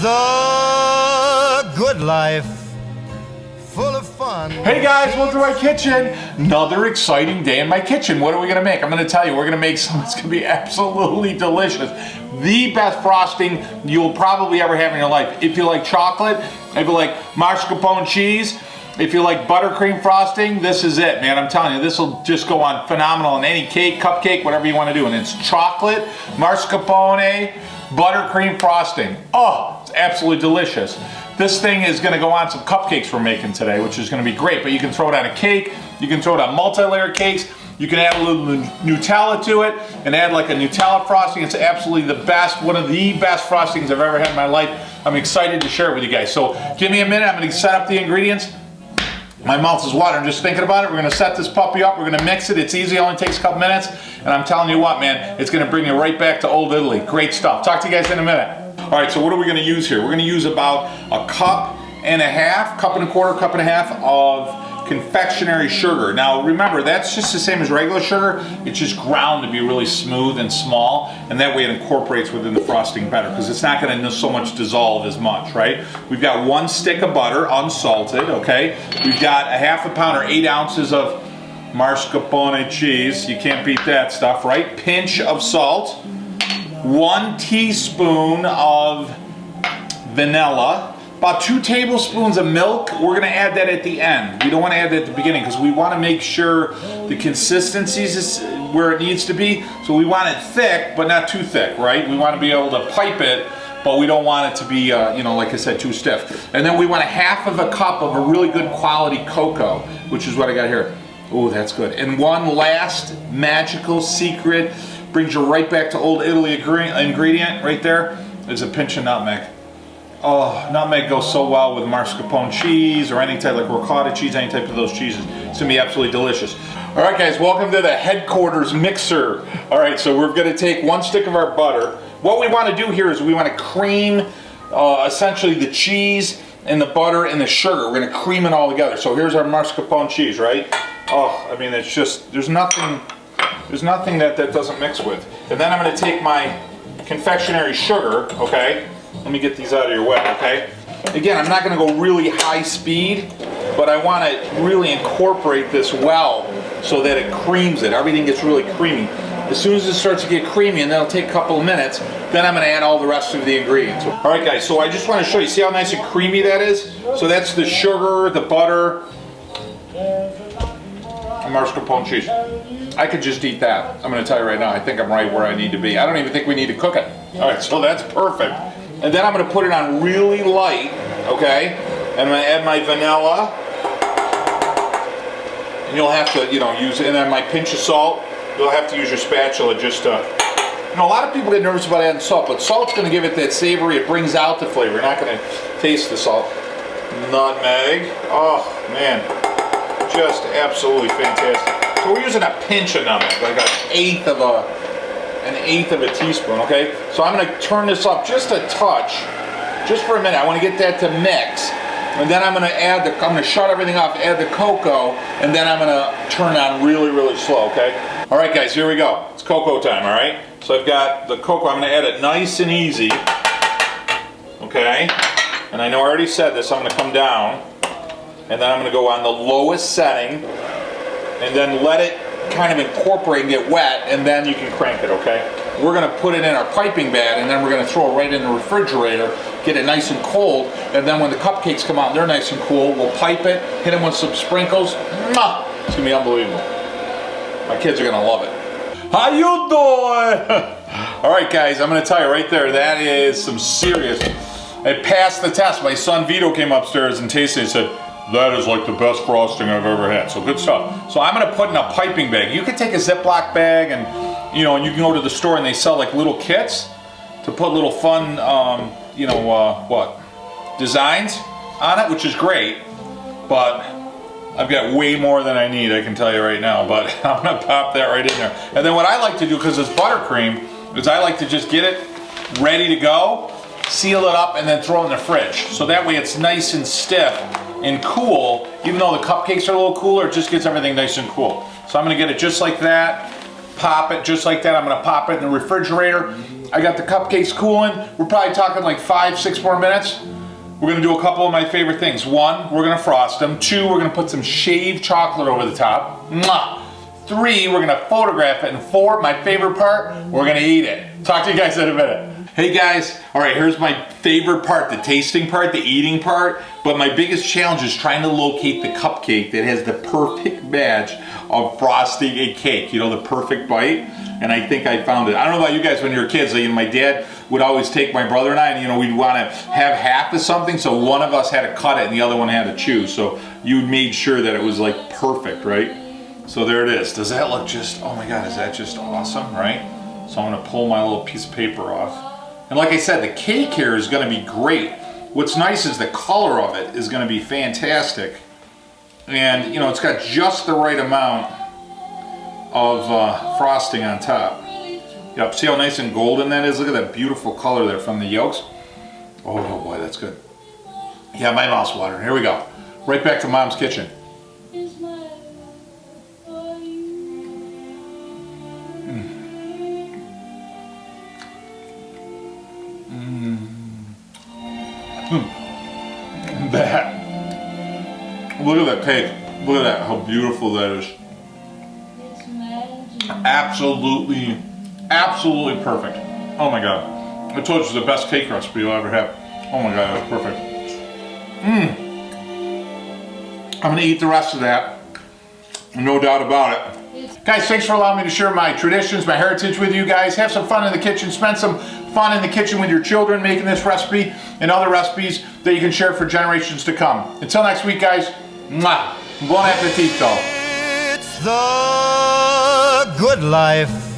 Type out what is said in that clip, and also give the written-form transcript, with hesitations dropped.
The good life, full of fun. Hey guys, welcome to my kitchen. Another exciting day in my kitchen. What are we gonna make? I'm gonna tell you, we're gonna make something that's gonna be absolutely delicious. The best frosting you'll probably ever have in your life. If you like chocolate, if you like mascarpone cheese, if you like buttercream frosting, this is it, man. I'm telling you, this will just go on phenomenal in any cake, cupcake, whatever you want to do. And it's chocolate, mascarpone, buttercream frosting. Oh, it's absolutely delicious. This thing is going to go on some cupcakes we're making today, which is going to be great. But you can throw it on a cake. You can throw it on multi-layer cakes. You can add a little Nutella to it and add like a Nutella frosting. It's absolutely the best, one of the best frostings I've ever had in my life. I'm excited to share it with you guys. So give me a minute. I'm going to set up the ingredients. My mouth is watering just thinking about it. We're going to set this puppy up. We're going to mix it. It's easy. It only takes a couple minutes. And I'm telling you what, man, it's going to bring you right back to old Italy. Great stuff. Talk to you guys in a minute. All right, so what are we going to use here? We're going to use about a cup and a half, cup and a quarter, cup and a half of confectionery sugar. Now remember, that's just the same as regular sugar. It's just ground to be really smooth and small, and that way it incorporates within the frosting better because it's not going to so much dissolve as much, right? We've got 1 stick of butter, unsalted, okay? We've got a half a pound or 8 ounces of mascarpone cheese. You can't beat that stuff, right? Pinch of salt, 1 teaspoon of vanilla, about 2 tablespoons of milk. We're going to add that at the end. We don't want to add that at the beginning because we want to make sure the consistency is where it needs to be. So we want it thick, but not too thick, right? We want to be able to pipe it, but we don't want it to be, you know, like I said, too stiff. And then we want a half of a cup of a really good quality cocoa, which is what I got here. Oh, that's good. And one last magical secret, brings you right back to old Italy ingredient right there, is a pinch of nutmeg. Oh, nutmeg goes so well with mascarpone cheese or any type like ricotta cheese, any type of those cheeses. It's gonna be absolutely delicious. All right, guys, welcome to the headquarters mixer. All right, so we're gonna take 1 stick of our butter. What we wanna do here is we wanna cream essentially the cheese and the butter and the sugar. We're gonna cream it all together. So here's our mascarpone cheese, right? Oh, I mean, it's just, there's nothing that doesn't mix with. And then I'm gonna take my confectionery sugar, okay? Let me get these out of your way, okay? Again, I'm not gonna go really high speed, but I wanna really incorporate this well so that it creams it. Everything gets really creamy. As soon as it starts to get creamy, and that'll take a couple of minutes, then I'm gonna add all the rest of the ingredients. All right, guys, so I just wanna show you, see how nice and creamy that is? So that's the sugar, the butter, and mascarpone cheese. I could just eat that. I'm gonna tell you right now, I think I'm right where I need to be. I don't even think we need to cook it. All right, so that's perfect. And then I'm going to put it on really light, okay? And I'm going to add my vanilla. And you'll have to, you know, use, and then my pinch of salt. You'll have to use your spatula just to, you know, a lot of people get nervous about adding salt, but salt's going to give it that savory, it brings out the flavor. You're not going to taste the salt. Nutmeg. Oh, man. Just absolutely fantastic. So we're using a pinch of nutmeg, like an eighth of a teaspoon, okay? So I'm gonna turn this up just a touch, just for a minute. I wanna get that to mix. And then I'm gonna shut everything off, add the cocoa, and then I'm gonna turn it on really, really slow, okay? All right, guys, here we go. It's cocoa time, all right? So I've got the cocoa. I'm gonna add it nice and easy, okay? And I know I already said this, I'm gonna come down, and then I'm gonna go on the lowest setting, and then let it kind of incorporate and get wet, and then you can crank it, okay? We're gonna put it in our piping bag, and then we're gonna throw it right in the refrigerator, get it nice and cold, and then when the cupcakes come out and they're nice and cool, we'll pipe it, hit them with some sprinkles. Mwah! It's gonna be unbelievable. My kids are gonna love it. How you doing? All right, guys, I'm gonna tell you right there, that is some serious, it passed the test. My son Vito came upstairs and tasted it and said, that is like the best frosting I've ever had. So good stuff. So I'm gonna put in a piping bag. You can take a Ziploc bag and, you know, and you can go to the store and they sell like little kits to put little fun, you know, designs on it, which is great. But I've got way more than I need, I can tell you right now. But I'm gonna pop that right in there. And then what I like to do, because it's buttercream, is I like to just get it ready to go, seal it up, and then throw it in the fridge. So that way it's nice and stiff and cool. Even though the cupcakes are a little cooler, it just gets everything nice and cool. So I'm gonna get it just like that, pop it just like that. I'm gonna pop it in the refrigerator. I got the cupcakes cooling. We're probably talking like 5-6 more minutes. We're gonna do a couple of my favorite things. One, we're gonna frost them. Two, we're gonna put some shaved chocolate over the top. Mwah. 3, we're gonna photograph it. And 4, my favorite part, we're gonna eat it. Talk to you guys in a minute. Hey guys, all right, here's my favorite part, the tasting part, the eating part. But my biggest challenge is trying to locate the cupcake that has the perfect match of frosting a cake. You know, the perfect bite. And I think I found it. I don't know about you guys when you were kids. Like, my dad would always take my brother and I, and we'd want to have half of something, so one of us had to cut it and the other one had to chew. So you made sure that it was like perfect, right? So there it is. Does that look just, oh my God, is that just awesome, right? So I'm gonna pull my little piece of paper off. And like I said, the cake here is gonna be great. What's nice is the color of it is gonna be fantastic. And it's got just the right amount of frosting on top. Yep, see how nice and golden that is? Look at that beautiful color there from the yolks. Oh boy, that's good. Yeah, my mouth's watering. Here we go. Right back to Mom's kitchen. Look at that cake. Look at that, how beautiful that is. Absolutely, absolutely perfect. Oh my God. I told you it's the best cake recipe you'll ever have. Oh my God, that's perfect. I'm gonna eat the rest of that. No doubt about it. Guys, thanks for allowing me to share my traditions, my heritage with you guys. Have some fun in the kitchen. Spend some fun in the kitchen with your children making this recipe and other recipes that you can share for generations to come. Until next week, guys. Mwah. Buon appetito. It's the good life.